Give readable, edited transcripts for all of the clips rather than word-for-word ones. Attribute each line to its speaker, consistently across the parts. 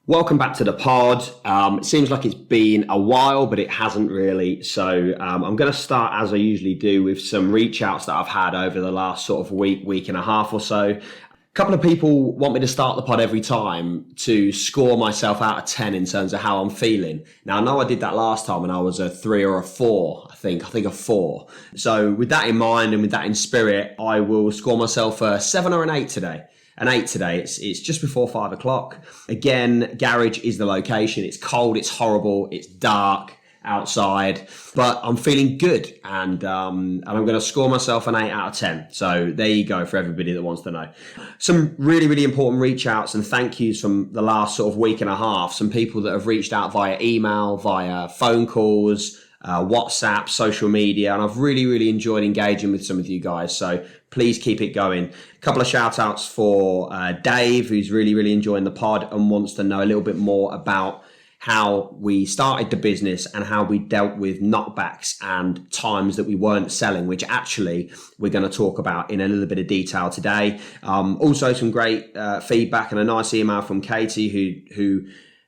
Speaker 1: Welcome back to the pod. It seems like it's been a while, but it hasn't really. So I'm going to start, as I usually do, with some reach outs that I've had over the last sort of week and a half or so. A couple of people want me to start the pod every time to score myself out of 10 in terms of how I'm feeling. Now, I know I did that last time and I was a 3 or a 4, I think a 4. So with that in mind and with that in spirit, I will score myself a 7 or an 8 today. An 8 today. It's just before 5 o'clock. Again, garage is the location. It's cold, it's horrible, it's dark outside, but I'm feeling good, and I'm going to score myself an 8 out of 10. So there you go for everybody that wants to know. Some really important reach outs and thank yous from the last sort of week and a half. Some people that have reached out via email, via phone calls, WhatsApp, social media, and I've really enjoyed engaging with some of you guys. So please keep it going. A couple of shout outs for Dave, who's really enjoying the pod and wants to know a little bit more about how we started the business and how we dealt with knockbacks and times that we weren't selling, which actually we're going to talk about in a little bit of detail today. Also some great feedback and a nice email from Katie who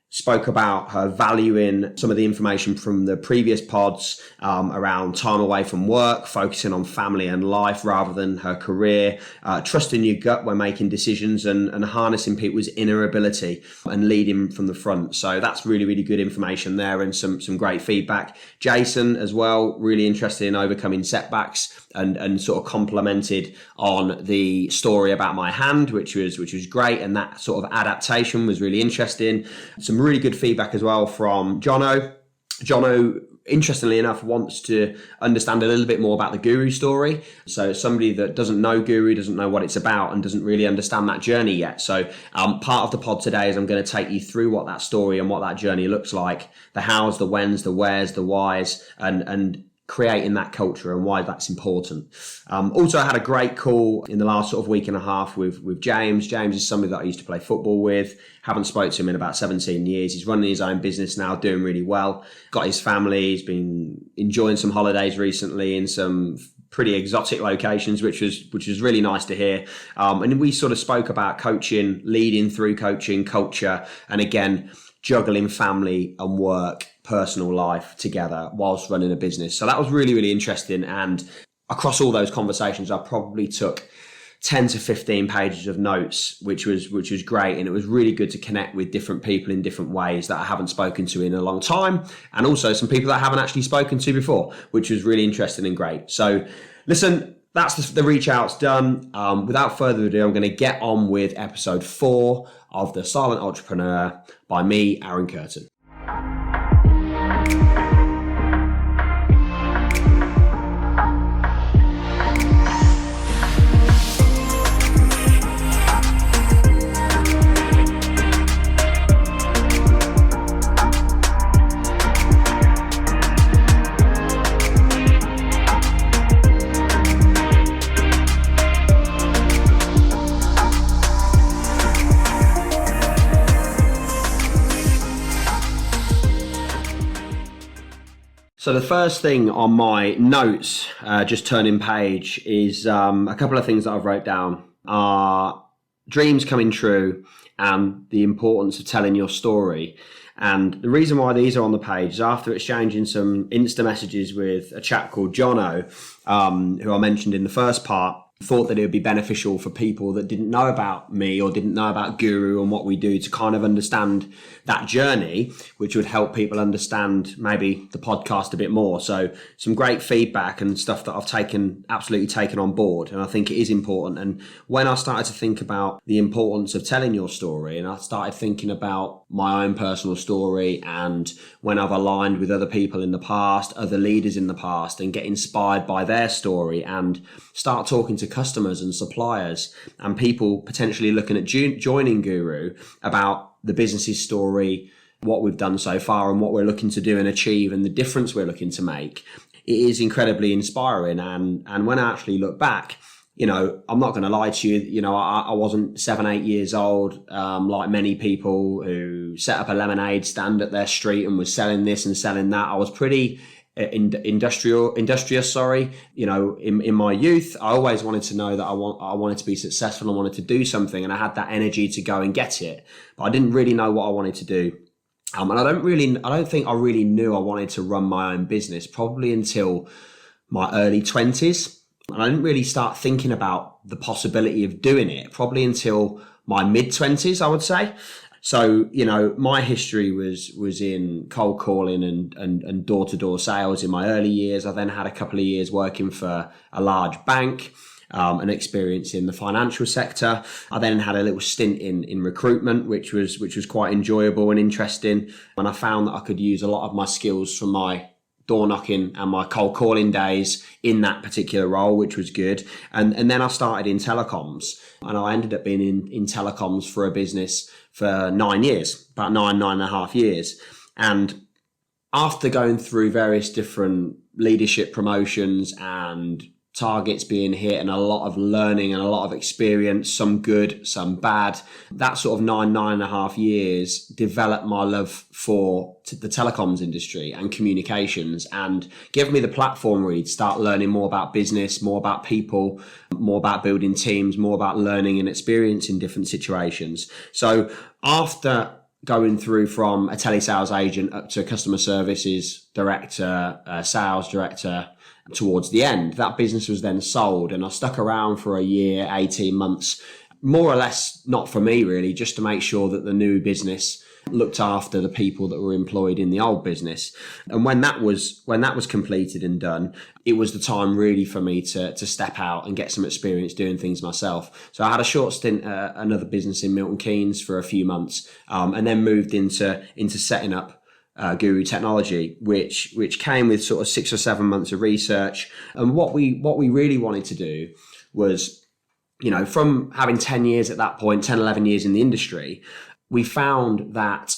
Speaker 1: spoke about her valuing some of the information from the previous pods around time away from work, focusing on family and life rather than her career, trusting your gut when making decisions and harnessing people's inner ability and leading from the front. So that's really good information there and some great feedback. Jason as well, really interested in overcoming setbacks and sort of complimented on the story about my hand, which was great, and that sort of adaptation was really interesting. Some really good feedback as well from Jono. Jono, interestingly enough, wants to understand a little bit more about the Guru story. So somebody that doesn't know Guru, doesn't know what it's about and doesn't really understand that journey yet. So part of the pod today is I'm going to take you through what that story and what that journey looks like, the hows, the whens, the wheres, the whys, and creating that culture and why that's important. Also, I had a great call in the last sort of week and a half with James. James is somebody that I used to play football with. Haven't spoke to him in about 17 years. He's running his own business now, doing really well. Got his family. He's been enjoying some holidays recently in some pretty exotic locations, which was really nice to hear. And we sort of spoke about coaching, leading through coaching, culture, and again, juggling family and work, personal life together whilst running a business. So that was really interesting. And across all those conversations, I probably took 10 to 15 pages of notes, which was great. And it was really good to connect with different people in different ways that I haven't spoken to in a long time. And also some people that I haven't actually spoken to before, which was really interesting and great. So listen, that's the reach outs done. Without further ado, I'm going to get on with episode 4 of The Silent Entrepreneur by me, Arran Curtin. So the first thing on my notes, just turning page, is a couple of things that I've wrote down are dreams coming true and the importance of telling your story. And the reason why these are on the page is after exchanging some Insta messages with a chap called Jono, who I mentioned in the first part, thought that it would be beneficial for people that didn't know about me or didn't know about Guru and what we do to kind of understand that journey, which would help people understand maybe the podcast a bit more. So some great feedback and stuff that I've absolutely taken on board. And I think it is important. And when I started to think about the importance of telling your story, and I started thinking about my own personal story and when I've aligned with other people in the past, other leaders in the past, and get inspired by their story and start talking to customers and suppliers and people potentially looking at joining Guru about the business's story, what we've done so far and what we're looking to do and achieve and the difference we're looking to make, it is incredibly inspiring. And when I actually look back, you know, I'm not going to lie to you, you know, I wasn't 7-8 years old, like many people who set up a lemonade stand at their street and was selling this and selling that. I was pretty industrious, sorry. In my youth, I always wanted to know that I wanted to be successful. I wanted to do something, and I had that energy to go and get it, but I didn't really know what I wanted to do. And I don't think I really knew I wanted to run my own business probably until my early 20s. And I didn't really start thinking about the possibility of doing it probably until my mid 20s, I would say. So, my history was in cold calling and door-to-door sales in my early years. I then had a couple of years working for a large bank, and experience in the financial sector. I then had a little stint in recruitment, which was quite enjoyable and interesting. And I found that I could use a lot of my skills from my door knocking and my cold calling days in that particular role, which was good. And then I started in telecoms, and I ended up being in telecoms for a business for 9 years, about nine and a half years. And after going through various different leadership promotions and targets being hit and a lot of learning and a lot of experience, some good, some bad, that sort of nine and a half years developed my love for the telecoms industry and communications, and gave me the platform really to start learning more about business, more about people, more about building teams, more about learning and experience in different situations. So after going through from a telesales agent up to customer services director, sales director, towards the end, that business was then sold, and I stuck around for a year, 18 months, more or less not for me really, just to make sure that the new business looked after the people that were employed in the old business. And when that was completed and done, it was the time really for me to step out and get some experience doing things myself. So I had a short stint at another business in Milton Keynes for a few months, and then moved into setting up Guru Technology, which came with sort of 6 or 7 months of research. And what we really wanted to do was, from having 10 years at that point, 10, 11 years in the industry, we found that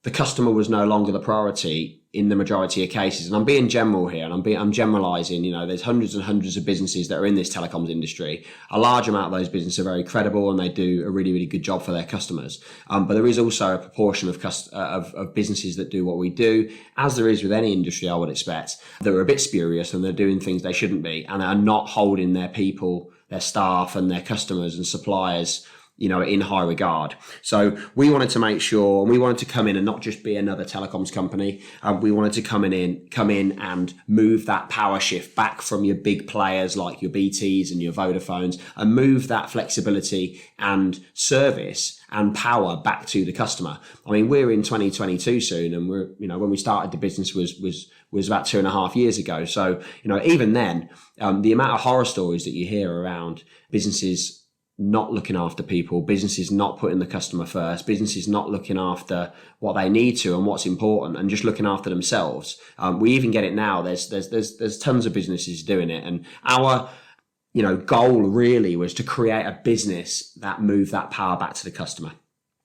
Speaker 1: the customer was no longer the priority in the majority of cases. And I'm being general here, and I'm generalizing. There's hundreds and hundreds of businesses that are in this telecoms industry. A large amount of those businesses are very credible and they do a really, really good job for their customers. But there is also a proportion of businesses that do what we do, as there is with any industry, I would expect, that are a bit spurious and they're doing things they shouldn't be, and are not holding their people, their staff and their customers and suppliers in high regard. So we wanted to make sure, and we wanted to come in and not just be another telecoms company. We wanted to come in and move that power shift back from your big players like your BTs and your Vodafones, and move that flexibility and service and power back to the customer. I mean, we're in 2022 soon, and we're, when we started the business was about 2.5 years ago. So, even then, the amount of horror stories that you hear around businesses not looking after people, businesses not putting the customer first, businesses not looking after what they need to and what's important, and just looking after themselves. We even get it now. There's tons of businesses doing it, and our goal really was to create a business that moved that power back to the customer,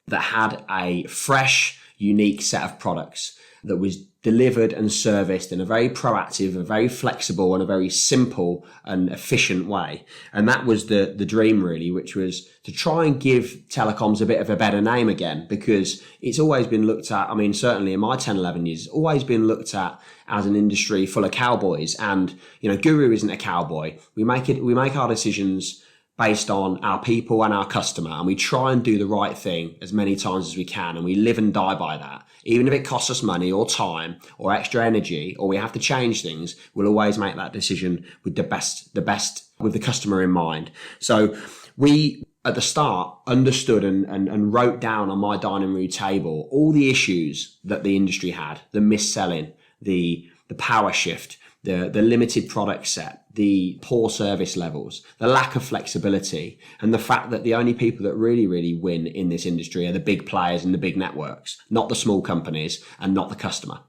Speaker 1: that had a fresh, unique set of products that was delivered and serviced in a very proactive, a very flexible, and a very simple and efficient way. And that was the dream really, which was to try and give telecoms a bit of a better name again, because it's always been looked at, certainly in my 10, 11 years, it's always been looked at as an industry full of cowboys. And, Guru isn't a cowboy. We make our decisions based on our people and our customer, and we try and do the right thing as many times as we can, and we live and die by that. Even if it costs us money or time or extra energy, or we have to change things, we'll always make that decision with the best with the customer in mind. So we, at the start, understood and wrote down on my dining room table all the issues that the industry had: the mis-selling, the power shift, the limited product set, the poor service levels, the lack of flexibility, and the fact that the only people that really, really win in this industry are the big players and the big networks, not the small companies and not the customer.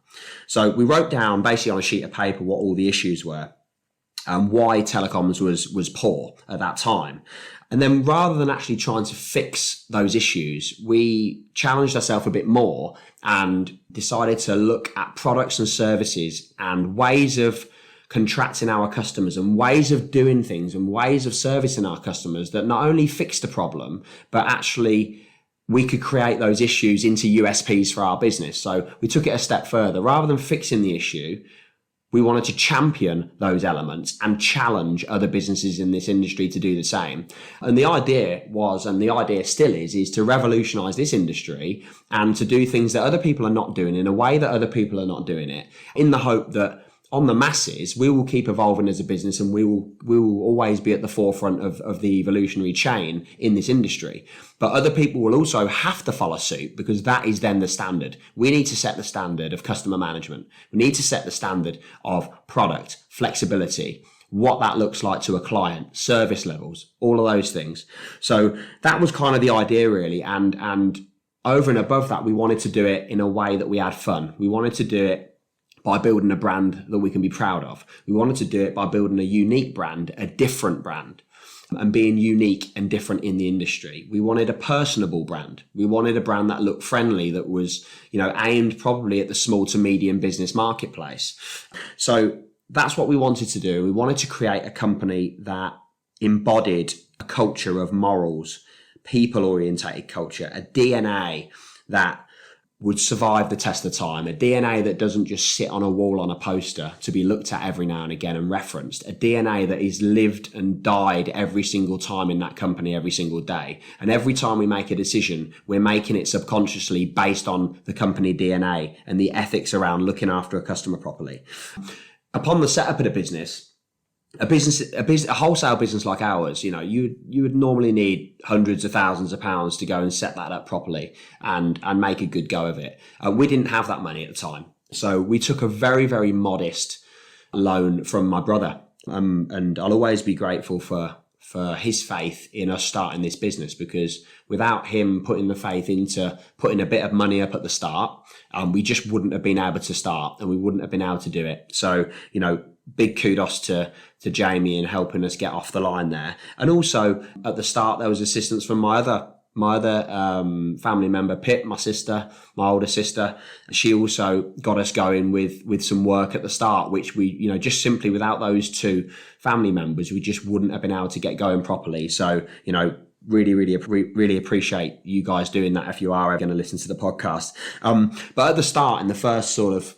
Speaker 1: So we wrote down basically on a sheet of paper what all the issues were and why telecoms was poor at that time. And then rather than actually trying to fix those issues, we challenged ourselves a bit more and decided to look at products and services and ways of contracting our customers and ways of doing things and ways of servicing our customers that not only fixed the problem, but actually we could create those issues into USPs for our business. So we took it a step further. Rather than fixing the issue, We wanted to champion those elements and challenge other businesses in this industry to do the same. And the idea was, and the idea still is to revolutionize this industry and to do things that other people are not doing in a way that other people are not doing it, in the hope that on the masses, we will keep evolving as a business, and we will always be at the forefront of the evolutionary chain in this industry. But other people will also have to follow suit, because that is then the standard. We need to set the standard of customer management. We need to set the standard of product, flexibility, what that looks like to a client, service levels, all of those things. So that was kind of the idea, really. And over and above that, we wanted to do it in a way that we had fun. We wanted to do it by building a brand that we can be proud of. We wanted to do it by building a unique brand, a different brand, and being unique and different in the industry. We wanted a personable brand. We wanted a brand that looked friendly, that was, aimed probably at the small to medium business marketplace. So that's what we wanted to do. We wanted to create a company that embodied a culture of morals, people-orientated culture, a DNA that would survive the test of time, a DNA that doesn't just sit on a wall on a poster to be looked at every now and again and referenced, a DNA that is lived and died every single time in that company, every single day. And every time we make a decision, we're making it subconsciously based on the company DNA and the ethics around looking after a customer properly. Upon the setup of the business, a wholesale business like ours, you would normally need hundreds of thousands of pounds to go and set that up properly and make a good go of it. We didn't have that money at the time. So we took a very, very modest loan from my brother. And I'll always be grateful for his faith in us starting this business, because without him putting the faith into putting a bit of money up at the start, we just wouldn't have been able to start, and we wouldn't have been able to do it. So, big kudos to Jamie in helping us get off the line there. And also at the start, there was assistance from my other family member, Pip, my older sister. She also got us going with some work at the start, which we, just simply without those two family members, we just wouldn't have been able to get going properly. So, really appreciate you guys doing that if you are ever going to listen to the podcast. But at the start, in the first sort of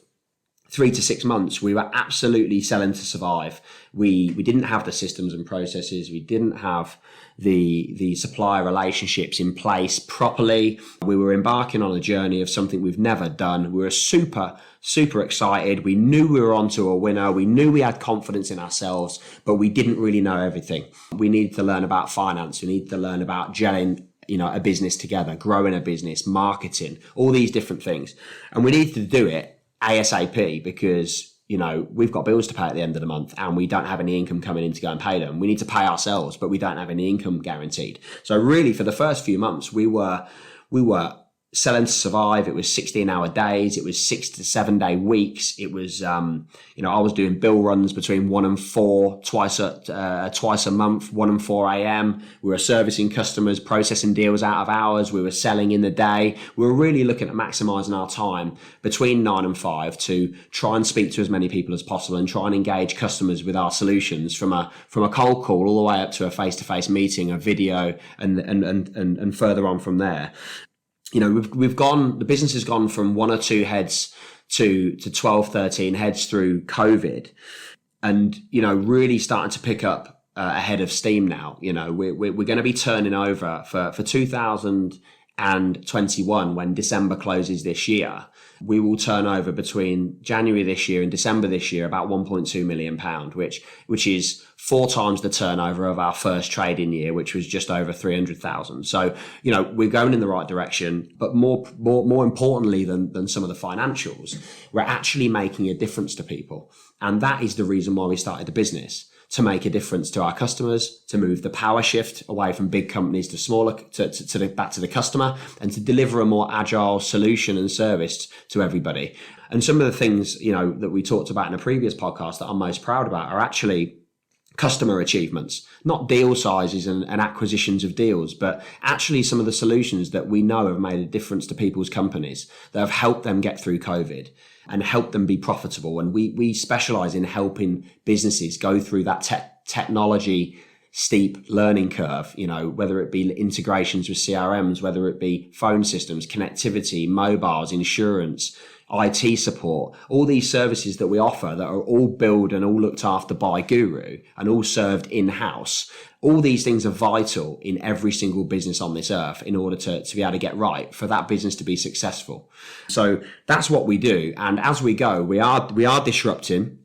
Speaker 1: 3 to 6 months, we were absolutely selling to survive. We didn't have the systems and processes. We didn't have the supplier relationships in place properly. We were embarking on a journey of something we've never done. We were super, super excited. We knew we were onto a winner. We knew we had confidence in ourselves, but we didn't really know everything. We needed to learn about finance. We needed to learn about gelling a business together, growing a business, marketing, all these different things. And we needed to do it ASAP, because we've got bills to pay at the end of the month and we don't have any income coming in to go and pay them. We need to pay ourselves, but we don't have any income guaranteed. So really, for the first few months, we were selling to survive. It was 16-hour days. It was 6 to 7 day weeks. It was, I was doing bill runs between 1 and 4 twice a month, 1 and 4 a.m. We were servicing customers, processing deals out of hours. We were selling in the day. We were really looking at maximizing our time between 9 and 5 to try and speak to as many people as possible and try and engage customers with our solutions, from a cold call all the way up to a face-to-face meeting, a video, and further on from there. The business has gone from 1 or 2 heads to 12, 13 heads through COVID, and, really starting to pick up a head of steam now. We're going to be turning over for 2021, when December closes this year. We will turn over between January this year and December this year about £1.2 million, which is 4 times the turnover of our first trading year, which was just over 300,000. So, we're going in the right direction, but more importantly than some of the financials, we're actually making a difference to people. And that is the reason why we started the business. To make a difference to our customers, to move the power shift away from big companies to smaller, back to the customer, and to deliver a more agile solution and service to everybody. And some of the things, that we talked about in a previous podcast that I'm most proud about are actually customer achievements, not deal sizes and acquisitions of deals, but actually some of the solutions that we know have made a difference to people's companies, that have helped them get through COVID and help them be profitable. And we specialize in helping businesses go through that technology steep learning curve, whether it be integrations with CRMs, whether it be phone systems, connectivity, mobiles, insurance, IT support, all these services that we offer that are all built and all looked after by Guru and all served in-house. All these things are vital in every single business on this earth in order to be able to get right, for that business to be successful. So that's what we do. And as we go, we are disrupting.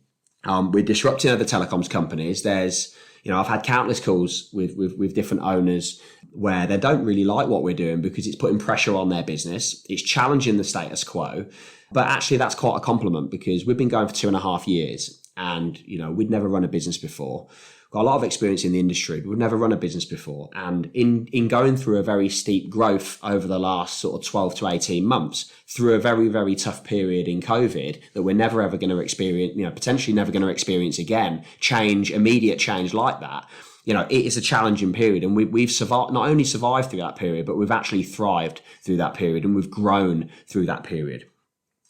Speaker 1: We're disrupting other telecoms companies. I've had countless calls with different owners where they don't really like what we're doing because it's putting pressure on their business. It's challenging the status quo. But actually, that's quite a compliment, because we've been going for 2.5 years and, we'd never run a business before. Got a lot of experience in the industry, but we've never run a business before. And in going through a very steep growth over the last sort of 12 to 18 months, through a very, very tough period in COVID that we're never ever going to experience, potentially never going to experience again, immediate change like that. It is a challenging period, and we've survived, not only survived through that period, but we've actually thrived through that period, and we've grown through that period.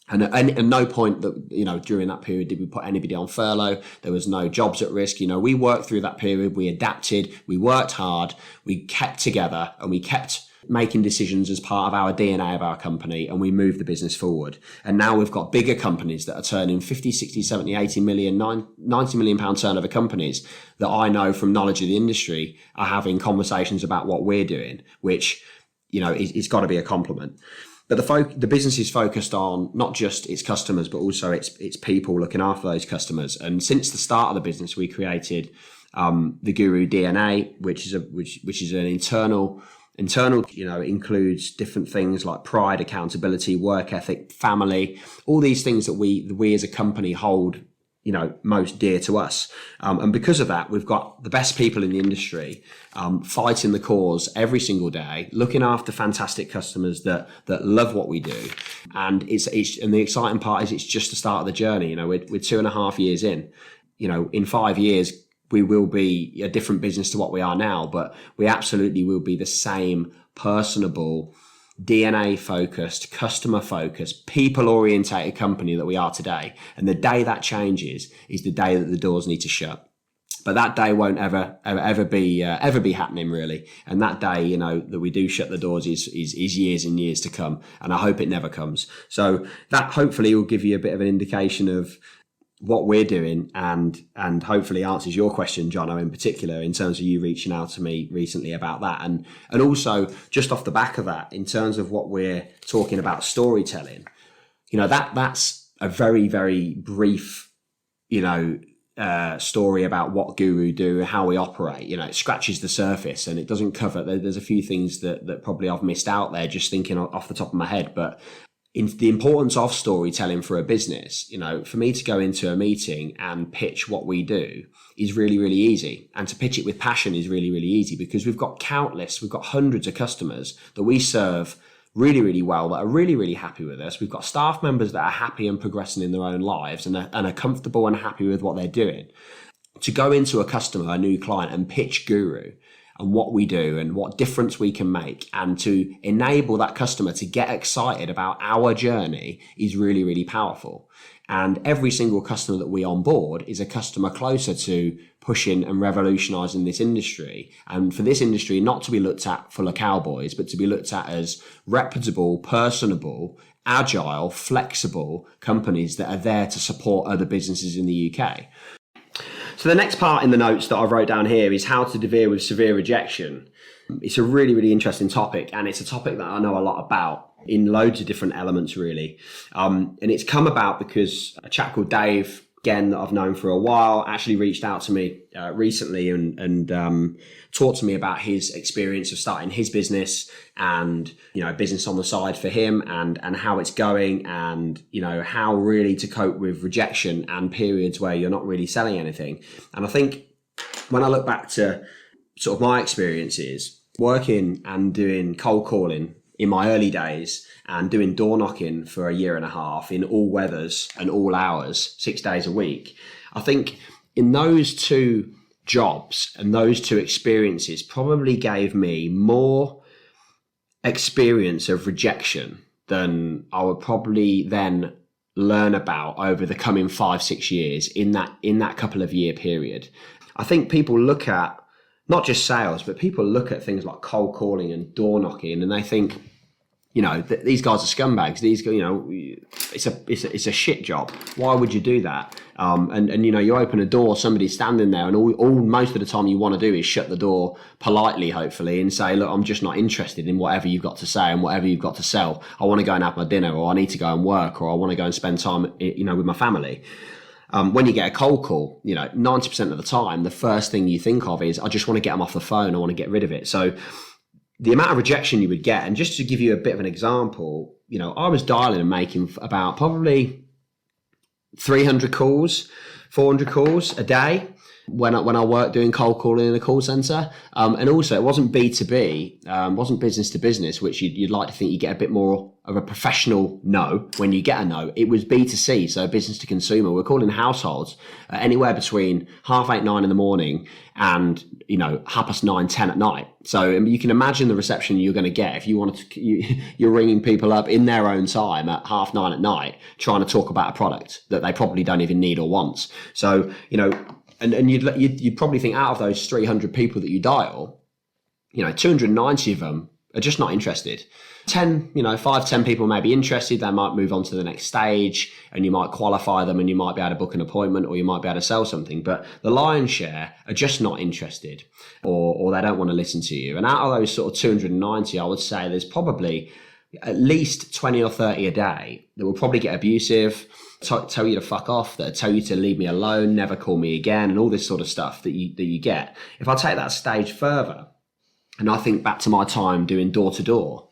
Speaker 1: And at no point that, during that period did we put anybody on furlough. There was no jobs at risk. We worked through that period. We adapted. We worked hard. We kept together, and we kept making decisions as part of our DNA of our company, and we moved the business forward. And now we've got bigger companies that are turning 50, 60, 70, 80 million, 90 million pound turnover companies that I know from knowledge of the industry are having conversations about what we're doing, which, it's got to be a compliment. But the business is focused on not just its customers, but also its people looking after those customers. And since the start of the business, we created the Guru DNA, which is an internal, includes different things like pride, accountability, work ethic, family, all these things that we as a company hold most dear to us. And because of that, we've got the best people in the industry, fighting the cause every single day, looking after fantastic customers that love what we do. And and the exciting part is it's just the start of the journey. We're 2.5 years in. In 5 years, we will be a different business to what we are now, but we absolutely will be the same personable, DNA focused, customer focused, people orientated company that we are today. And the day that changes is the day that the doors need to shut. But that day won't ever be happening, really. And that day, that we do shut the doors is years and years to come. And I hope it never comes. So that hopefully will give you a bit of an indication of what we're doing, and hopefully answers your question, Jono, in particular, in terms of you reaching out to me recently about that. And also just off the back of that, in terms of what we're talking about storytelling, that's a very, very brief, story about what Guru do, how we operate. It scratches the surface and it doesn't cover. There's a few things that probably I've missed out there just thinking off the top of my head, but in the importance of storytelling for a business, for me to go into a meeting and pitch what we do is really, really easy. And to pitch it with passion is really, really easy, because we've got hundreds of customers that we serve really, really well, that are really, really happy with us. We've got staff members that are happy and progressing in their own lives and are comfortable and happy with what they're doing. To go into a customer, a new client, and pitch Guru and what we do and what difference we can make, and to enable that customer to get excited about our journey is really, really powerful. And every single customer that we onboard is a customer closer to pushing and revolutionizing this industry. And for this industry not to be looked at full of cowboys, but to be looked at as reputable, personable, agile, flexible companies that are there to support other businesses in the UK. So the next part in the notes that I wrote down here is how to deal with severe rejection. It's a really, really interesting topic, and it's a topic that I know a lot about in loads of different elements, really. And it's come about because a chap called Dave, again, that I've known for a while, actually reached out to me recently and talked to me about his experience of starting his business and, business on the side for him and how it's going, and, how really to cope with rejection and periods where you're not really selling anything. And I think when I look back to sort of my experiences working and doing cold calling in my early days and doing door knocking for 1.5 years in all weathers and all hours, 6 days a week, I think in those two jobs and those two experiences probably gave me more experience of rejection than I would probably then learn about over the coming 5-6 years in that couple of year period. I think people look at not just sales, but people look at things like cold calling and door knocking and they think, these guys are scumbags. It's a shit job. Why would you do that? You open a door, somebody's standing there, and all most of the time you want to do is shut the door politely, hopefully, and say, look, I'm just not interested in whatever you've got to say and whatever you've got to sell. I want to go and have my dinner, or I need to go and work, or I want to go and spend time, with my family. When you get a cold call, 90% of the time, the first thing you think of is, I just want to get them off the phone. I want to get rid of it. So the amount of rejection you would get, and just to give you a bit of an example, I was dialing and making about probably 300 calls, 400 calls a day when I worked doing cold calling in a call center. And also it wasn't B2B, wasn't business to business, which you'd like to think you get a bit more of a professional no when you get a no. It was B2C, so business to consumer. We're calling households anywhere between 8:30, 9 in the morning and 9:30, 10 at night. So you can imagine the reception you're going to get if you wanted to. You're ringing people up in their own time at 9:30 at night, trying to talk about a product that they probably don't even need or want. So and you'd probably think out of those 300 people that you dial, 290 of them are just not interested. 5-10 people may be interested. They might move on to the next stage and you might qualify them and you might be able to book an appointment or you might be able to sell something. But the lion's share are just not interested or they don't want to listen to you. And out of those sort of 290, I would say there's probably at least 20 or 30 a day that will probably get abusive, tell you to fuck off, that tell you to leave me alone, never call me again, and all this sort of stuff that you get. If I take that stage further and I think back to my time doing door to door,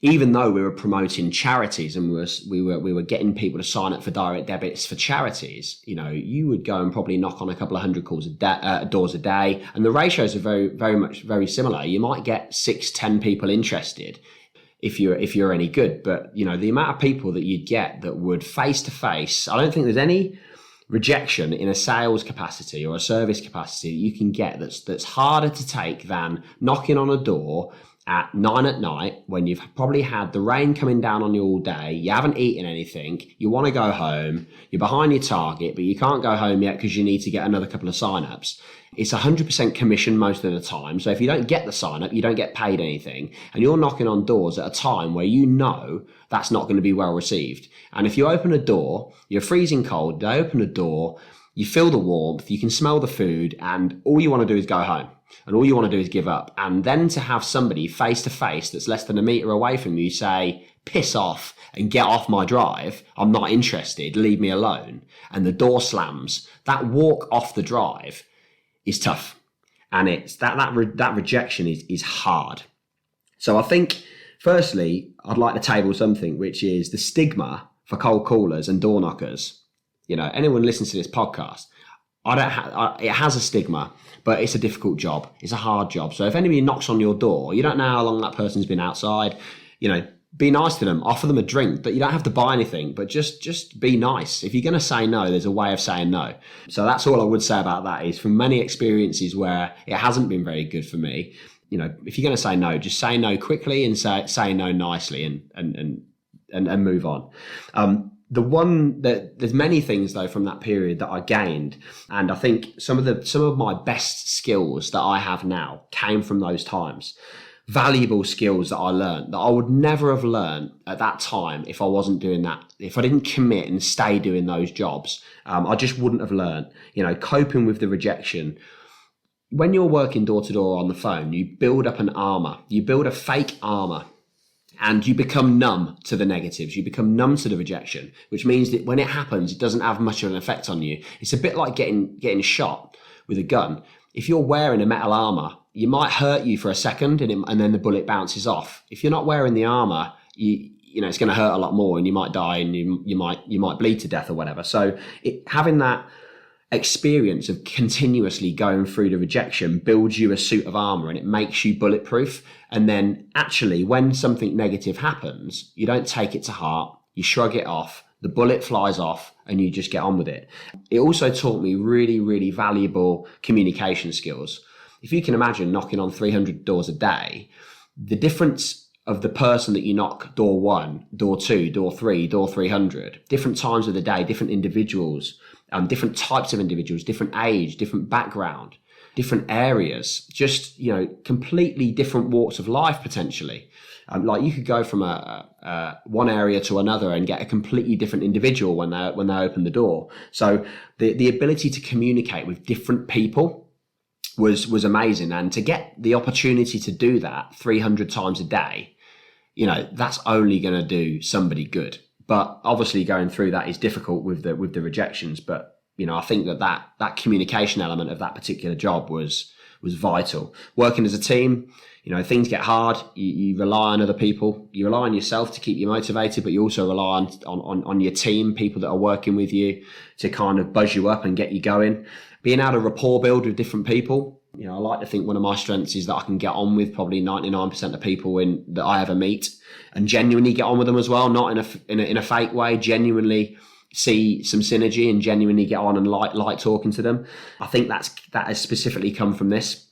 Speaker 1: even though we were promoting charities and we were getting people to sign up for direct debits for charities, you would go and probably knock on a couple of hundred doors a day, and the ratios are very, very much very similar. You might get 6-10 people interested if you're any good, but the amount of people that you'd get that would face to face, I don't think there's any rejection in a sales capacity or a service capacity that you can get that's harder to take than knocking on a door at 9 at night when you've probably had the rain coming down on you all day, you haven't eaten anything, you want to go home, you're behind your target, but you can't go home yet because you need to get another couple of sign-ups. It's 100% commission most of the time. So if you don't get the sign-up, you don't get paid anything. And you're knocking on doors at a time where that's not going to be well received. And if you open a door, you're freezing cold, they open a door, you feel the warmth, you can smell the food, and all you want to do is go home. And all you want to do is give up. And then to have somebody face to face that's less than a metre away from you say, piss off and get off my drive, I'm not interested, leave me alone, and the door slams, that walk off the drive is tough. And it's that rejection is hard. So I think, firstly, I'd like to table something, which is the stigma for cold callers and door knockers. Anyone listens to this podcast, it has a stigma, but it's a difficult job. It's a hard job. So if anybody knocks on your door, you don't know how long that person's been outside, be nice to them, offer them a drink, but you don't have to buy anything, but just be nice. If you're going to say no, there's a way of saying no. So that's all I would say about that is from many experiences where it hasn't been very good for me, if you're going to say no, just say no quickly and say no nicely and move on. There's many things though from that period that I gained, and I think some of my best skills that I have now came from those times. Valuable skills that I learned that I would never have learned at that time if I wasn't doing that. If I didn't commit and stay doing those jobs, I just wouldn't have learned. Coping with the rejection. When you're working door to door on the phone, you build up an armor. You build a fake armor. And you become numb to the negatives. You become numb to the rejection, which means that when it happens, it doesn't have much of an effect on you. It's a bit like getting shot with a gun. If you're wearing a metal armor, you might hurt you for a second and then the bullet bounces off. If you're not wearing the armor, it's going to hurt a lot more and you might die and you might bleed to death or whatever. So having that experience of continuously going through the rejection builds you a suit of armor and it makes you bulletproof. And then actually when something negative happens, you don't take it to heart, you shrug it off, the bullet flies off and you just get on with it. It also taught me really, really valuable communication skills. If you can imagine knocking on 300 doors a day, the difference of the person that you knock door 1, door 2, door 3, door 300, different times of the day, different individuals, different types of individuals, different age, different background. different areas, just, completely different walks of life potentially. Like you could go from one area to another and get a completely different individual when they open the door. So the ability to communicate with different people was amazing, and to get the opportunity to do that 300 times a day, that's only going to do somebody good. But obviously going through that is difficult with the rejections. But I think that communication element of that particular job was vital. Working as a team, things get hard. You rely on other people. You rely on yourself to keep you motivated, but you also rely on your team, people that are working with you, to kind of buzz you up and get you going. Being able to rapport build with different people. I like to think one of my strengths is that I can get on with probably 99% of people that I ever meet, and genuinely get on with them as well, not in a fake way. Genuinely see some synergy and genuinely get on and like talking to them. I think that has specifically come from this.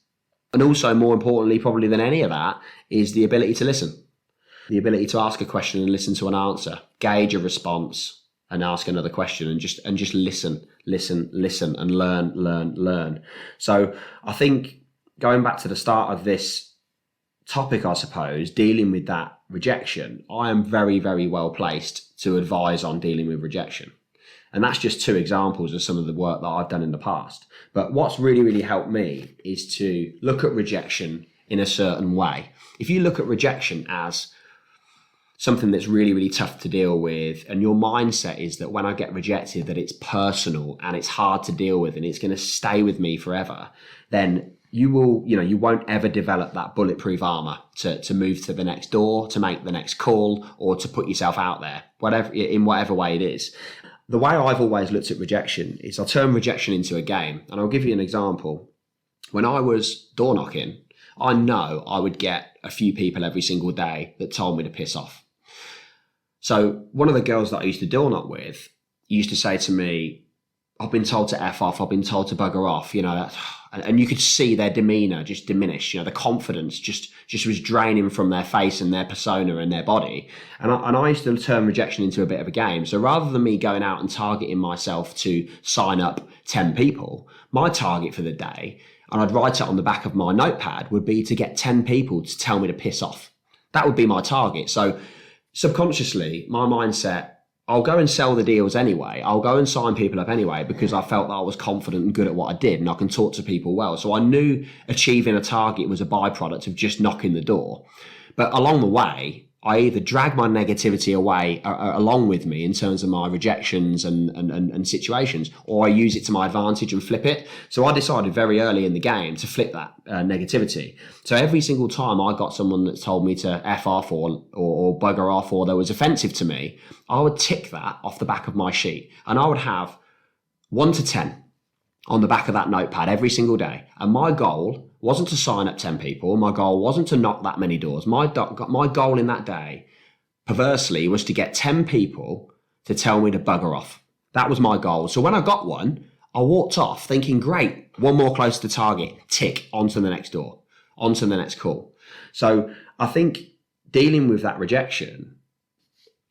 Speaker 1: And also, more importantly, probably than any of that, is the ability to listen. The ability to ask a question and listen to an answer, gauge a response and ask another question, and just listen and learn. So I think, going back to the start of this topic, I suppose, dealing with that rejection, I am very, very well placed to advise on dealing with rejection. And that's just two examples of some of the work that I've done in the past. But what's really, really helped me is to look at rejection in a certain way. If you look at rejection as something that's really, really tough to deal with, and your mindset is that when I get rejected, that it's personal and it's hard to deal with and it's going to stay with me forever, then you won't ever develop that bulletproof armor to move to the next door, to make the next call, or to put yourself out there, in whatever way it is. The way I've always looked at rejection is I'll turn rejection into a game. And I'll give you an example. When I was door knocking, I know I would get a few people every single day that told me to piss off. So one of the girls that I used to door knock with used to say to me, I've been told to F off, I've been told to bugger off, and you could see their demeanor just diminish, the confidence just was draining from their face and their persona and their body. And I used to turn rejection into a bit of a game. So rather than me going out and targeting myself to sign up 10 people, my target for the day, and I'd write it on the back of my notepad, would be to get 10 people to tell me to piss off. That would be my target. So subconsciously, my mindset, I'll go and sell the deals anyway. I'll go and sign people up anyway, because I felt that I was confident and good at what I did and I can talk to people well. So I knew achieving a target was a byproduct of just knocking the door. But along the way, I either drag my negativity away along with me in terms of my rejections and situations, or I use it to my advantage and flip it. So I decided very early in the game to flip that negativity. So every single time I got someone that told me to F off or bugger off, or that was offensive to me, I would tick that off the back of my sheet, and I would have 1 to 10 on the back of that notepad every single day. And my goal wasn't to sign up 10 people. My goal wasn't to knock that many doors. My goal in that day, perversely, was to get 10 people to tell me to bugger off. That was my goal. So when I got one, I walked off thinking, great, one more close to target, tick, onto the next door, onto the next call. So I think dealing with that rejection,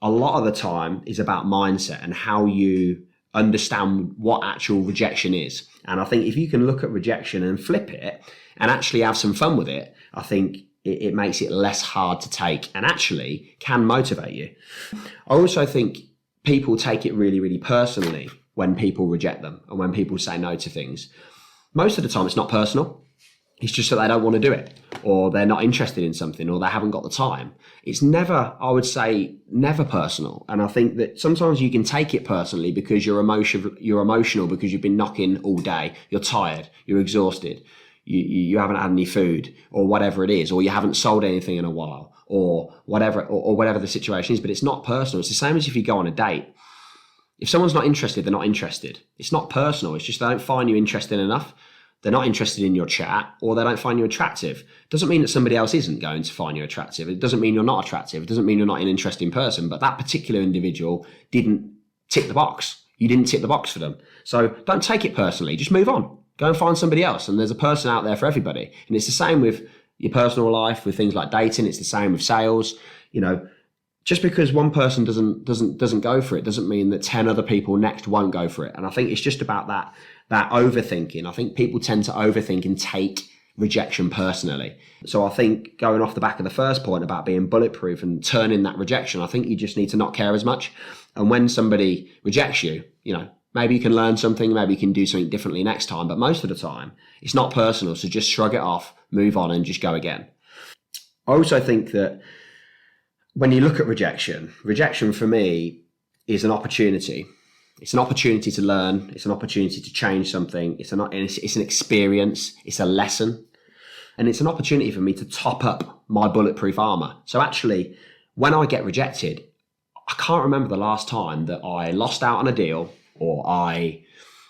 Speaker 1: a lot of the time, is about mindset and how you understand what actual rejection is. And I think if you can look at rejection and flip it and actually have some fun with it, I think it makes it less hard to take and actually can motivate you. I also think people take it really, really personally when people reject them and when people say no to things. Most of the time it's not personal. It's just that they don't want to do it, or they're not interested in something, or they haven't got the time. It's never, I would say, never personal. And I think that sometimes you can take it personally because you're emotional because you've been knocking all day. You're tired. You're exhausted. You haven't had any food, or whatever it is, or you haven't sold anything in a while, or whatever the situation is. But it's not personal. It's the same as if you go on a date. If someone's not interested, they're not interested. It's not personal. It's just they don't find you interesting enough. They're not interested in your chat, or they don't find you attractive. It doesn't mean that somebody else isn't going to find you attractive. It doesn't mean you're not attractive. It doesn't mean you're not an interesting person, but that particular individual didn't tick the box. You didn't tick the box for them. So don't take it personally. Just move on. Go and find somebody else. And there's a person out there for everybody. And it's the same with your personal life, with things like dating. It's the same with sales. just because one person doesn't go for it doesn't mean that 10 other people next won't go for it. And I think it's just about that overthinking. I think people tend to overthink and take rejection personally. So I think going off the back of the first point about being bulletproof and turning that rejection, I think you just need to not care as much. And when somebody rejects you, maybe you can learn something, maybe you can do something differently next time, but most of the time it's not personal. So just shrug it off, move on, and just go again. I also think that when you look at rejection for me is an opportunity. It's an opportunity to learn. It's an opportunity to change something. It's an experience. It's a lesson. And it's an opportunity for me to top up my bulletproof armor. So actually, when I get rejected, I can't remember the last time that I lost out on a deal, or I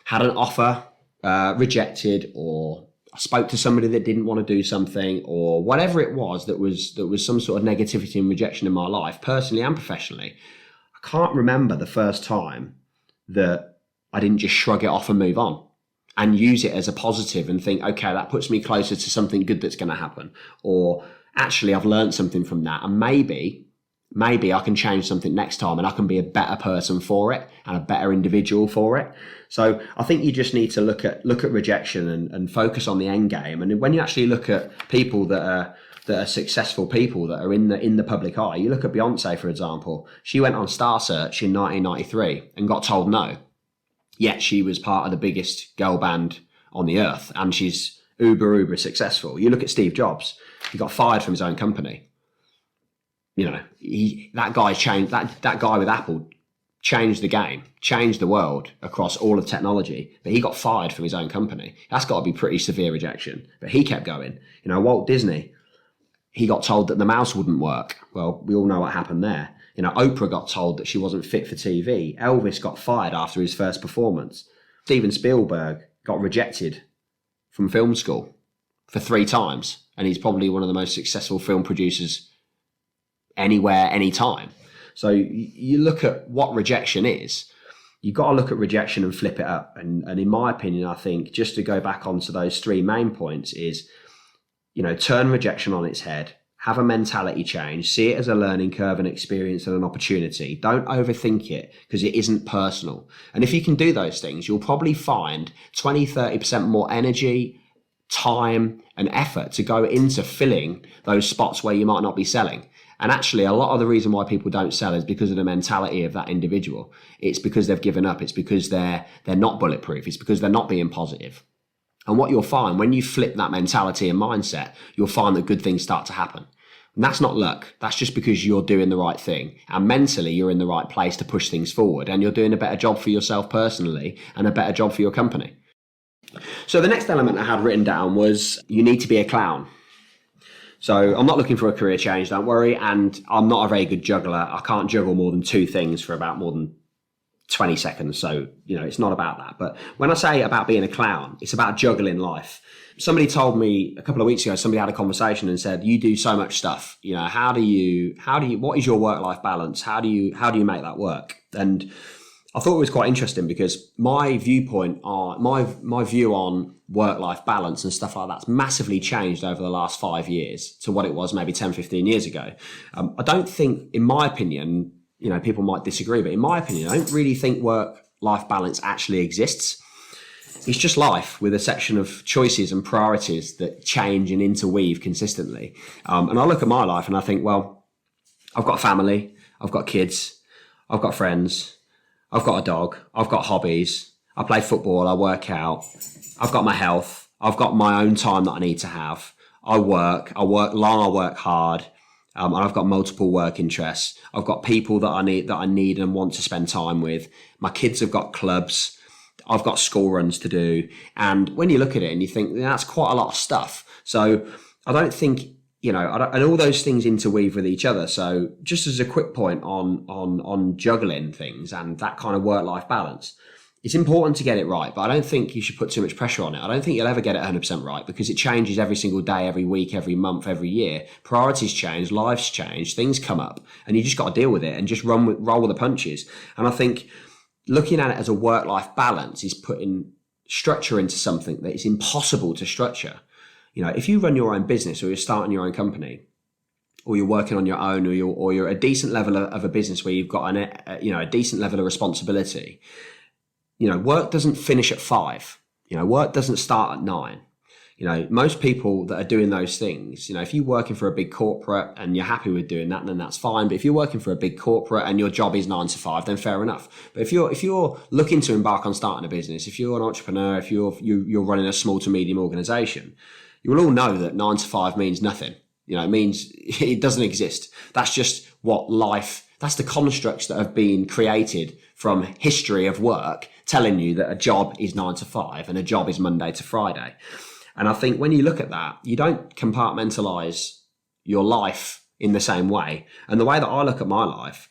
Speaker 1: had an offer rejected, or I spoke to somebody that didn't want to do something, or whatever it was that was some sort of negativity and rejection in my life, personally and professionally. I can't remember the first time that I didn't just shrug it off and move on and use it as a positive and think, okay, that puts me closer to something good that's going to happen. Or actually, I've learned something from that, and maybe I can change something next time and I can be a better person for it and a better individual for it. So I think you just need to look at rejection and focus on the end game. And when you actually look at people that are successful people that are in the public eye, you look at Beyonce, for example. She went on Star Search in 1993 and got told no. Yet she was part of the biggest girl band on the earth, and she's uber successful. You look at Steve Jobs. He got fired from his own company. That guy changed. That guy with Apple changed the game, changed the world across all of technology. But he got fired from his own company. That's got to be pretty severe rejection. But he kept going. Walt Disney, he got told that the mouse wouldn't work. Well, we all know what happened there. Oprah got told that she wasn't fit for TV. Elvis got fired after his first performance. Steven Spielberg got rejected from film school for 3 times. And he's probably one of the most successful film producers anywhere, anytime. So you look at what rejection is. You've got to look at rejection and flip it up. And in my opinion, I think, just to go back onto those 3 main points, is, turn rejection on its head, have a mentality change, see it as a learning curve, an experience and an opportunity. Don't overthink it, because it isn't personal. And if you can do those things, you'll probably find 20-30% more energy, time and effort to go into filling those spots where you might not be selling. And actually, a lot of the reason why people don't sell is because of the mentality of that individual. It's because they've given up. It's because they're not bulletproof. It's because they're not being positive. And what you'll find when you flip that mentality and mindset, you'll find that good things start to happen. And that's not luck. That's just because you're doing the right thing. And mentally, you're in the right place to push things forward. And you're doing a better job for yourself personally and a better job for your company. So the next element I had written down was, you need to be a clown. So I'm not looking for a career change, don't worry. And I'm not a very good juggler. I can't juggle more than 2 things for about more than 20 seconds. So, it's not about that. But when I say about being a clown, it's about juggling life. Somebody told me a couple of weeks ago, somebody had a conversation and said, you do so much stuff. What is your work-life balance? How do you make that work? And I thought it was quite interesting, because my viewpoint on my view on work-life balance and stuff like that's massively changed over the last 5 years to what it was maybe 10, 15 years ago. I don't think, in my opinion, people might disagree, but in my opinion, I don't really think work-life balance actually exists. It's just life with a section of choices and priorities that change and interweave consistently. And I look at my life and I think, well, I've got a family, I've got kids, I've got friends, I've got a dog, I've got hobbies, I play football, I work out, I've got my health, I've got my own time that I need to have. I work long, I work hard, and I've got multiple work interests. I've got people that I need and want to spend time with. My kids have got clubs. I've got school runs to do. And when you look at it and you think, that's quite a lot of stuff. So I don't think, and all those things interweave with each other. So just as a quick point on juggling things and that kind of work-life balance, it's important to get it right, but I don't think you should put too much pressure on it. I don't think you'll ever get it 100% right, because it changes every single day, every week, every month, every year. Priorities change, lives change, things come up, and you just got to deal with it and just roll with the punches. And I think looking at it as a work-life balance is putting structure into something that is impossible to structure. If you run your own business or you're starting your own company, or you're working on your own, or you're a decent level of a business where you've got a decent level of responsibility, work doesn't finish at 5. Work doesn't start at 9. Most people that are doing those things, if you're working for a big corporate and you're happy with doing that, then that's fine. But if you're working for a big corporate and your job is 9 to 5, then fair enough. But if you're looking to embark on starting a business, if you're an entrepreneur, if you're running a small to medium organization, you will all know that 9 to 5 means nothing. It means it doesn't exist. That's just that's the constructs that have been created from history of work telling you that a job is 9 to 5 and a job is Monday to Friday. And I think when you look at that, you don't compartmentalize your life in the same way. And the way that I look at my life,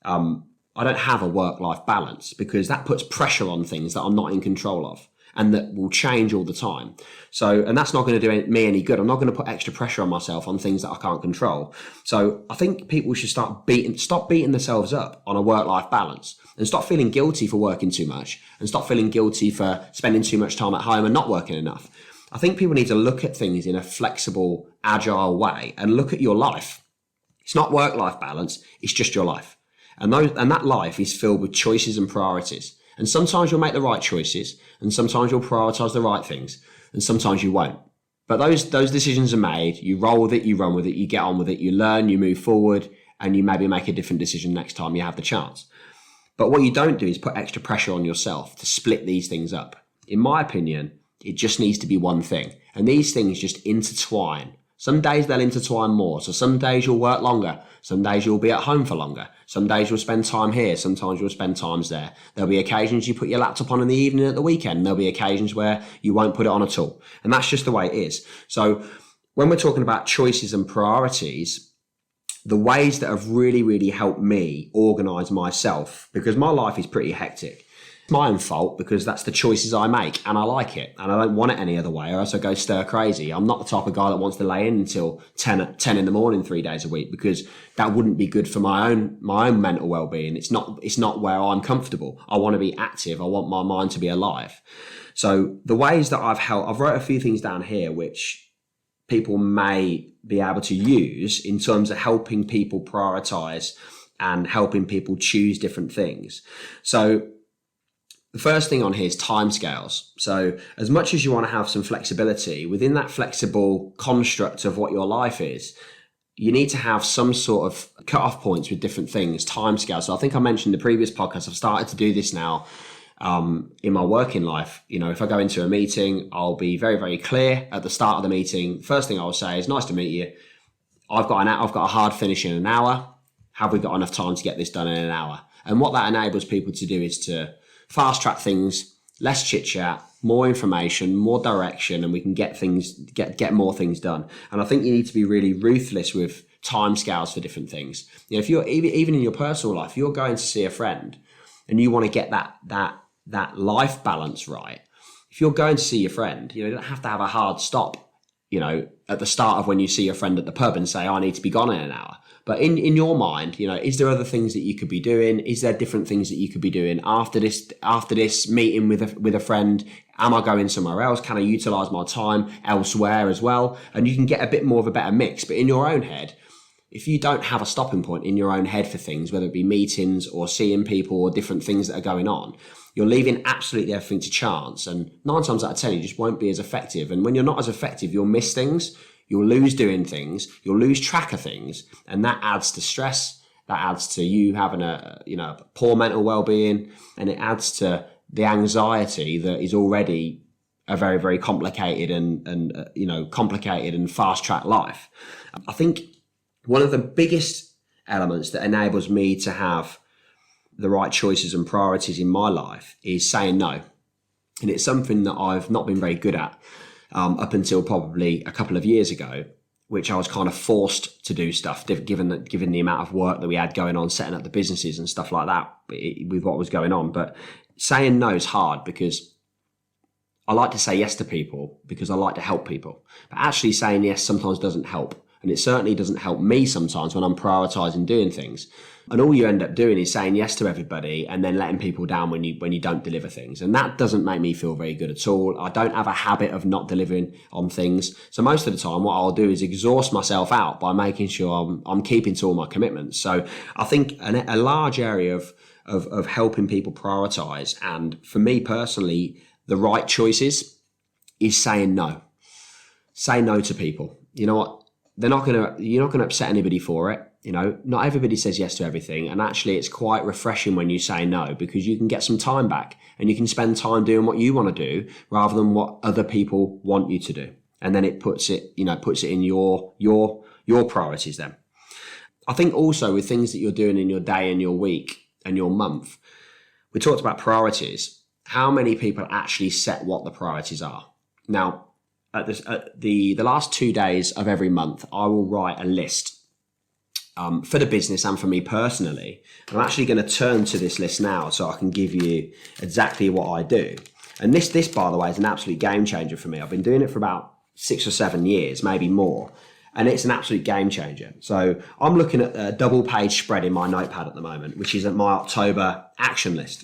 Speaker 1: I don't have a work-life balance, because that puts pressure on things that I'm not in control of and that will change all the time. And that's not going to do me any good. I'm not going to put extra pressure on myself on things that I can't control. So I think people should stop beating themselves up on a work-life balance, and stop feeling guilty for working too much, and stop feeling guilty for spending too much time at home and not working enough. I think people need to look at things in a flexible, agile way and look at your life. It's not work-life balance, it's just your life. And that life is filled with choices and priorities. And sometimes you'll make the right choices, and sometimes you'll prioritize the right things, and sometimes you won't. But those decisions are made. You roll with it, you run with it, you get on with it, you learn, you move forward, and you maybe make a different decision next time you have the chance. But what you don't do is put extra pressure on yourself to split these things up. In my opinion, it just needs to be one thing. And these things just intertwine. Some days they'll intertwine more. So some days you'll work longer. Some days you'll be at home for longer. Some days you'll spend time here. Sometimes you'll spend times there. There'll be occasions you put your laptop on in the evening at the weekend. There'll be occasions where you won't put it on at all. And that's just the way it is. So when we're talking about choices and priorities, the ways that have really, really helped me organize myself, because my life is pretty hectic. It's my own fault, because that's the choices I make, and I like it, and I don't want it any other way, or else I go stir crazy. I'm not the type of guy that wants to lay in until 10 in the morning 3 days a week, because that wouldn't be good for my own mental well-being. It's not where I'm comfortable. I want to be active. I want my mind to be alive. So the ways that I've wrote a few things down here which people may be able to use in terms of helping people prioritize and helping people choose different things. So the first thing on here is timescales. So as much as you want to have some flexibility within that flexible construct of what your life is, you need to have some sort of cut-off points with different things, timescales. So I think I mentioned in the previous podcast, I've started to do this now in my working life. If I go into a meeting, I'll be very, very clear at the start of the meeting. First thing I'll say is, nice to meet you. I've got a hard finish in an hour. Have we got enough time to get this done in an hour? And what that enables people to do is to fast track things, less chit chat, more information, more direction, and we can get more things done. And I think you need to be really ruthless with timescales for different things. If you're even in your personal life, you're going to see a friend and you want to get that life balance right. If you're going to see your friend, you don't have to have a hard stop, at the start of when you see your friend at the pub and say, I need to be gone in an hour. But in your mind, is there other things that you could be doing? Is there different things that you could be doing after this meeting with a friend? Am I going somewhere else? Can I utilize my time elsewhere as well? And you can get a bit more of a better mix. But in your own head, if you don't have a stopping point in your own head for things, whether it be meetings or seeing people or different things that are going on, you're leaving absolutely everything to chance. And 9 times out of 10, you just won't be as effective. And when you're not as effective, you'll miss things. You'll lose doing things, you'll lose track of things, and that adds to stress, that adds to you having a poor mental well-being, and it adds to the anxiety that is already a very, very complicated and fast-track life. I think one of the biggest elements that enables me to have the right choices and priorities in my life is saying no. And it's something that I've not been very good at up until probably a couple of years ago, which I was kind of forced to do stuff, given the amount of work that we had going on, setting up the businesses and stuff like that with what was going on. But saying no is hard, because I like to say yes to people because I like to help people. But actually saying yes sometimes doesn't help. And it certainly doesn't help me sometimes when I'm prioritizing doing things. And all you end up doing is saying yes to everybody and then letting people down when you don't deliver things. And that doesn't make me feel very good at all. I don't have a habit of not delivering on things. So most of the time, what I'll do is exhaust myself out by making sure I'm keeping to all my commitments. So I think a large area of helping people prioritize, and for me personally, the right choices is saying no. Say no to people. You know what? You're not going to upset anybody for it. You know, not everybody says yes to everything. And actually, it's quite refreshing when you say no, because you can get some time back and you can spend time doing what you want to do rather than what other people want you to do. And then it puts it in your priorities then. I think also with things that you're doing in your day and your week and your month, we talked about priorities. How many people actually set what the priorities are? Now, at the last 2 days of every month, I will write a list for the business and for me personally. I'm actually going to turn to this list now so I can give you exactly what I do. And this, by the way, is an absolute game changer for me. I've been doing it for about 6 or 7 years, maybe more. And it's an absolute game changer. So I'm looking at a double page spread in my notepad at the moment, which is at my October action list.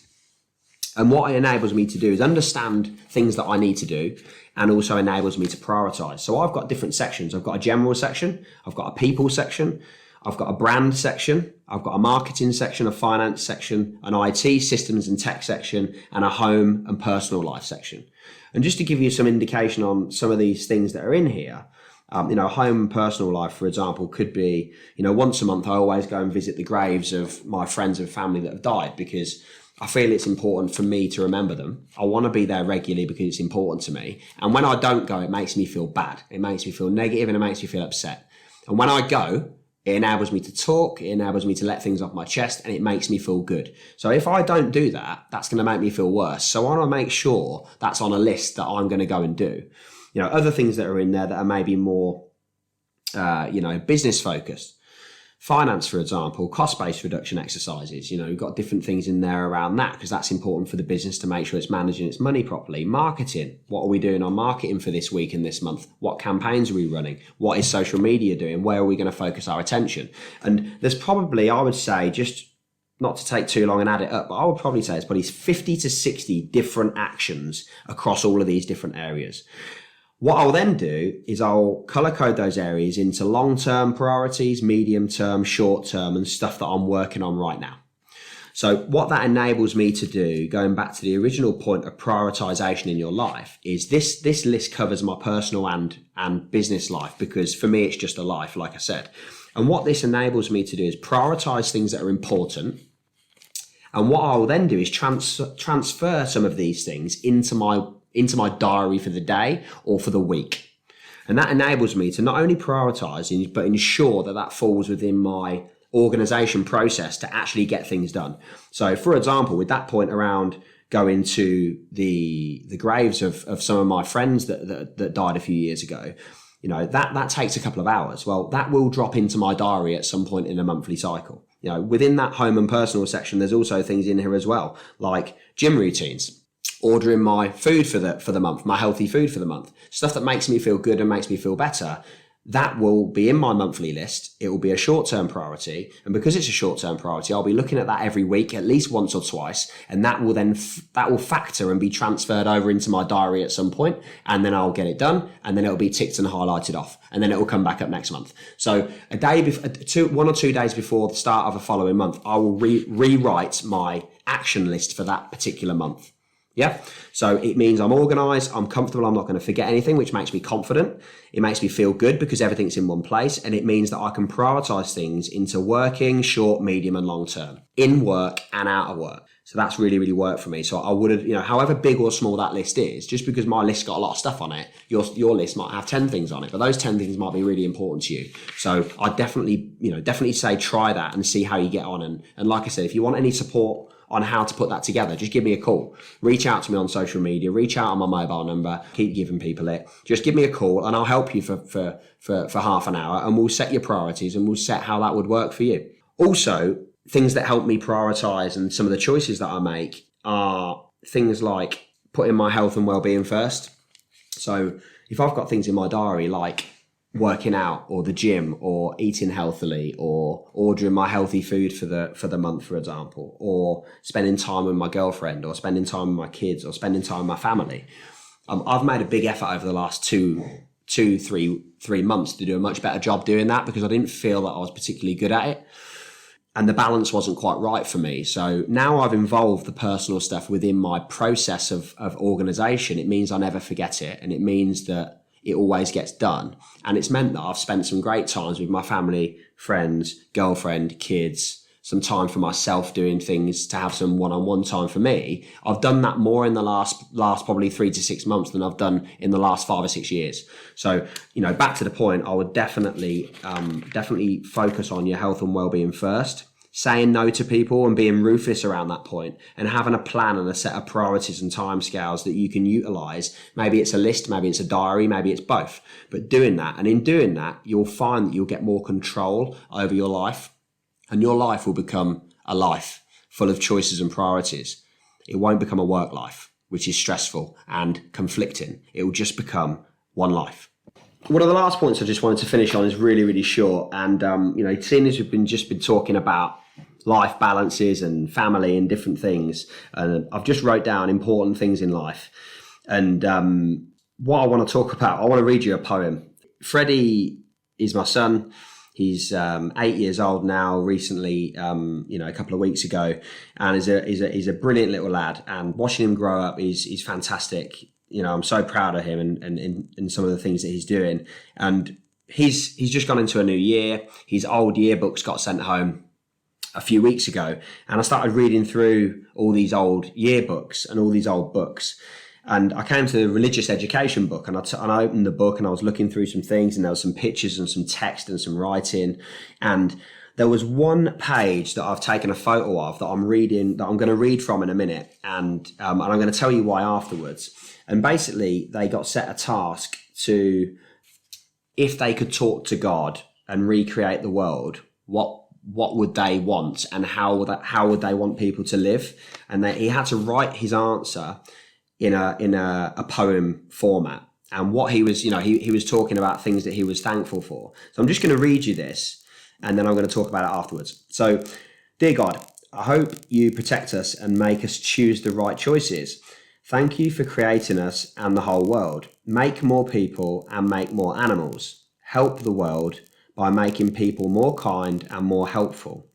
Speaker 1: And what it enables me to do is understand things that I need to do, and also enables me to prioritize. So I've got different sections. I've got a general section. I've got a people section. I've got a brand section. I've got a marketing section, a finance section, an IT systems and tech section, and a home and personal life section. And just to give you some indication on some of these things that are in here, home and personal life, for example, could be, once a month, I always go and visit the graves of my friends and family that have died, because I feel it's important for me to remember them. I want to be there regularly because it's important to me. And when I don't go, it makes me feel bad. It makes me feel negative and it makes me feel upset. And when I go, it enables me to talk, it enables me to let things off my chest, and it makes me feel good. So if I don't do that, that's going to make me feel worse. So I want to make sure that's on a list that I'm going to go and do. Other things that are in there that are maybe more, business focused. Finance, for example, cost-based reduction exercises. We've got different things in there around that because that's important for the business to make sure it's managing its money properly. Marketing. What are we doing on marketing for this week and this month? What campaigns are we running? What is social media doing? Where are we going to focus our attention? And there's probably, I would say, just not to take too long and add it up, but I would probably say it's probably 50 to 60 different actions across all of these different areas. What I'll then do is I'll color code those areas into long-term priorities, medium-term, short-term, and stuff that I'm working on right now. So what that enables me to do, going back to the original point of prioritization in your life, is this list covers my personal and business life, because for me, it's just a life, like I said. And what this enables me to do is prioritize things that are important. And what I'll then do is transfer some of these things into my diary for the day or for the week. And that enables me to not only prioritize, but ensure that falls within my organization process to actually get things done. So for example, with that point around going to the graves of some of my friends that died a few years ago, that takes a couple of hours. Well, that will drop into my diary at some point in a monthly cycle. Within that home and personal section, there's also things in here as well, like gym routines. Ordering my food for the month, my healthy food for the month, stuff that makes me feel good and makes me feel better. That will be in my monthly list. It will be a short-term priority. And because it's a short-term priority, I'll be looking at that every week, at least once or twice. And that will factor and be transferred over into my diary at some point. And then I'll get it done. And then it'll be ticked and highlighted off. And then it will come back up next month. So a day before, 1 or 2 days before the start of a following month, I will rewrite my action list for that particular month. Yeah. So it means I'm organized, I'm comfortable, I'm not going to forget anything, which makes me confident. It makes me feel good because everything's in one place. And it means that I can prioritize things into working, short, medium, and long term, in work and out of work. So that's really, really worked for me. So I would have, however big or small that list is, just because my list got a lot of stuff on it, your list might have 10 things on it, but those 10 things might be really important to you. So I definitely say try that and see how you get on. And like I said, if you want any support on how to put that together, just give me a call. Reach out to me on social media, reach out on my mobile number, keep giving people it. Just give me a call and I'll help you for half an hour, and we'll set your priorities and we'll set how that would work for you. Also, things that help me prioritize and some of the choices that I make are things like putting my health and well-being first. So if I've got things in my diary like working out or the gym or eating healthily or ordering my healthy food for the month, for example, or spending time with my girlfriend or spending time with my kids or spending time with my family. I've made a big effort over the last three months to do a much better job doing that, because I didn't feel that I was particularly good at it. And the balance wasn't quite right for me. So now I've involved the personal stuff within my process of organization. It means I never forget it. And it means that it always gets done. And it's meant that I've spent some great times with my family, friends, girlfriend, kids, some time for myself doing things, to have some one-on-one time for me. I've done that more in the last probably 3 to 6 months than I've done in the last 5 or 6 years. So, back to the point, I would definitely focus on your health and well-being first, saying no to people and being ruthless around that point, and having a plan and a set of priorities and timescales that you can utilize. Maybe it's a list, maybe it's a diary, maybe it's both, but doing that. And in doing that, you'll find that you'll get more control over your life, and your life will become a life full of choices and priorities. It won't become a work life, which is stressful and conflicting. It will just become one life. One of the last points I just wanted to finish on is really, really short. And, seeing as we've just been talking about life balances and family and different things, and I've just wrote down important things in life. And what I want to talk about, I want to read you a poem. Freddie is my son. He's 8 years old now, recently, a couple of weeks ago, and he's a brilliant little lad. And watching him grow up is fantastic. I'm so proud of him and some of the things that he's doing. And he's just gone into a new year. His old yearbooks got sent home a few weeks ago, and I started reading through all these old yearbooks and all these old books. And I came to the religious education book, and I opened the book and I was looking through some things, and there was some pictures and some text and some writing. And there was one page that I've taken a photo of that I'm reading, that I'm going to read from in a minute. And I'm going to tell you why afterwards. And basically they got set a task to, if they could talk to God and recreate the world, what would they want, and how would they want people to live? And he had to write his answer in a poem format. And what he was, he was talking about things that he was thankful for. So I'm just going to read you this, and then I'm going to talk about it afterwards. So, dear God, I hope you protect us and make us choose the right choices. Thank you for creating us and the whole world. Make more people and make more animals. Help the world by making people more kind and more helpful,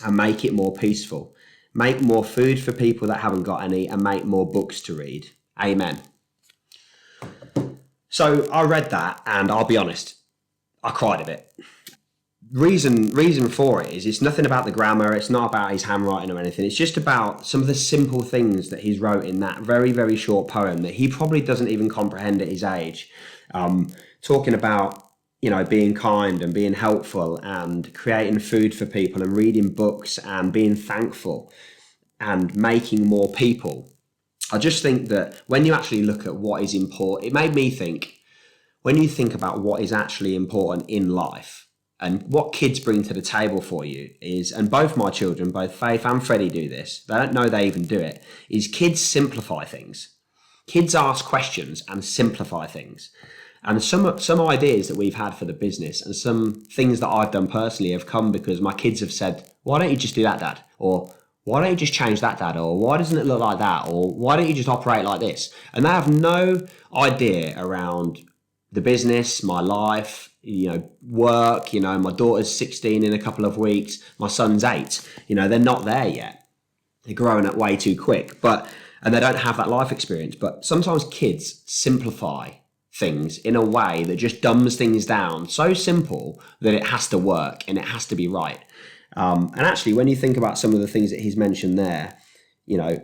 Speaker 1: and make it more peaceful. Make more food for people that haven't got any, and make more books to read. Amen. So I read that, and I'll be honest, I cried a bit. Reason for it is, it's nothing about the grammar. It's not about his handwriting or anything. It's just about some of the simple things that he's wrote in that very, very short poem that he probably doesn't even comprehend at his age. Talking about, being kind and being helpful and creating food for people and reading books and being thankful and making more people. I just think that when you actually look at what is important, it made me think, when you think about what is actually important in life and what kids bring to the table for you is, and both my children, both Faith and Freddie do this, they don't know they even do it, is kids simplify things. Kids ask questions and simplify things. And some ideas that we've had for the business and some things that I've done personally have come because my kids have said, why don't you just do that, Dad? Or why don't you just change that, Dad? Or why doesn't it look like that? Or why don't you just operate like this? And they have no idea around the business, my life, work. My daughter's 16 in a couple of weeks. My son's 8. They're not there yet. They're growing up way too quick, and they don't have that life experience. But sometimes kids simplify things in a way that just dumbs things down so simple that it has to work and it has to be right. And actually, when you think about some of the things that he's mentioned there,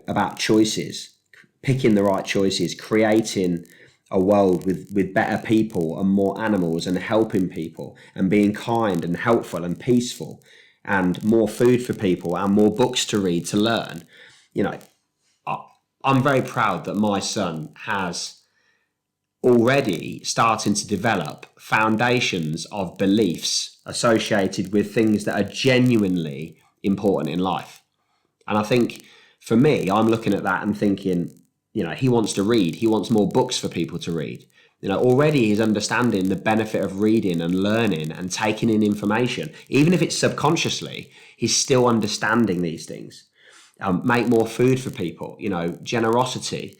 Speaker 1: about choices, picking the right choices, creating a world with better people and more animals and helping people and being kind and helpful and peaceful and more food for people and more books to read, to learn, I'm very proud that my son has already starting to develop foundations of beliefs associated with things that are genuinely important in life. And I think for me, I'm looking at that and thinking, he wants to read. He wants more books for people to read. Already he's understanding the benefit of reading and learning and taking in information. Even if it's subconsciously, he's still understanding these things. Make more food for people, generosity,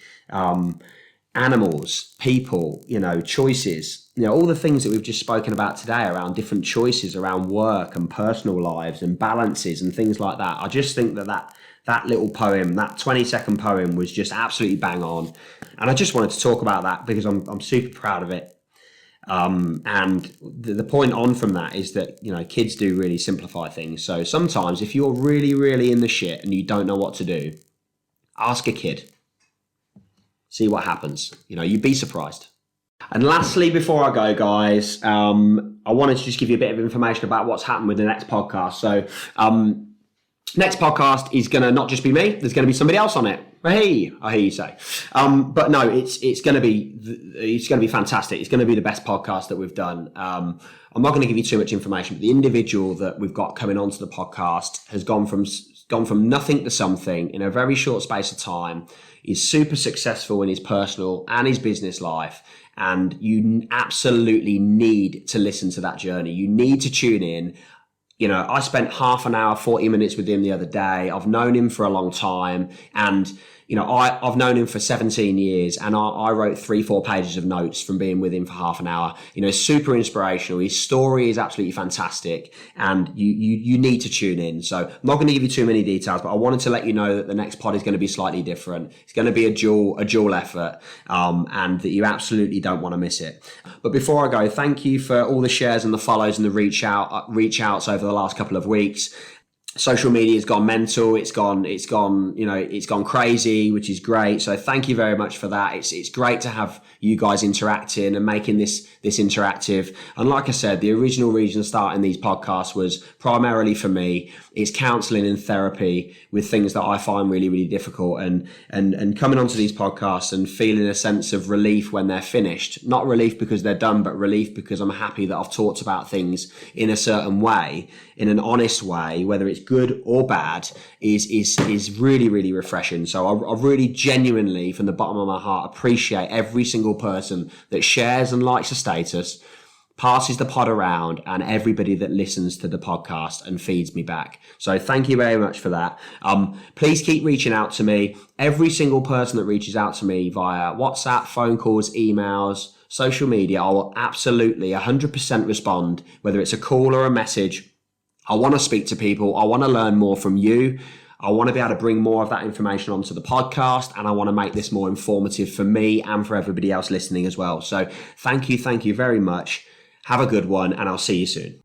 Speaker 1: animals, people, choices, all the things that we've just spoken about today around different choices around work and personal lives and balances and things like that. I just think that little poem, that 20-second poem was just absolutely bang on. And I just wanted to talk about that because I'm super proud of it. And the point on from that is that, kids do really simplify things. So sometimes if you're really, really in the shit and you don't know what to do, ask a kid. See what happens. You'd be surprised. And lastly, before I go, guys, I wanted to just give you a bit of information about what's happened with the next podcast. So, next podcast is going to not just be me. There's going to be somebody else on it. Hey, I hear you say. But no, it's going to be fantastic. It's going to be the best podcast that we've done. I'm not going to give you too much information, but the individual that we've got coming onto the podcast has gone from nothing to something in a very short space of time. He's super successful in his personal and his business life. And you absolutely need to listen to that journey. You need to tune in. I spent half an hour, 40 minutes with him the other day. I've known him for a long time. And, I've known him for 17 years and I wrote 3-4 pages of notes from being with him for half an hour. Super inspirational. His story is absolutely fantastic and you need to tune in. So I'm not going to give you too many details, but I wanted to let you know that the next pod is going to be slightly different. It's going to be a dual effort, and that you absolutely don't want to miss it. But before I go, thank you for all the shares and the follows and the reach outs over the last couple of weeks. Social media has gone mental. It's gone crazy, which is great. So thank you very much for that. It's great to have you guys interacting and making this interactive. And like I said, the original reason starting these podcasts was primarily for me. It's counseling and therapy with things that I find really, really difficult, and coming onto these podcasts and feeling a sense of relief when they're finished. Not relief because they're done, but relief because I'm happy that I've talked about things in a certain way, in an honest way, whether it's good or bad, is really, really refreshing. So I really genuinely, from the bottom of my heart, appreciate every single person that shares and likes a status, passes the pod around, and everybody that listens to the podcast and feeds me back. So thank you very much for that. Please keep reaching out to me. Every single person that reaches out to me via WhatsApp, phone calls, emails, social media, I will absolutely 100% respond, whether it's a call or a message. I want to speak to people. I want to learn more from you. I want to be able to bring more of that information onto the podcast, and I want to make this more informative for me and for everybody else listening as well. So thank you very much. Have a good one, and I'll see you soon.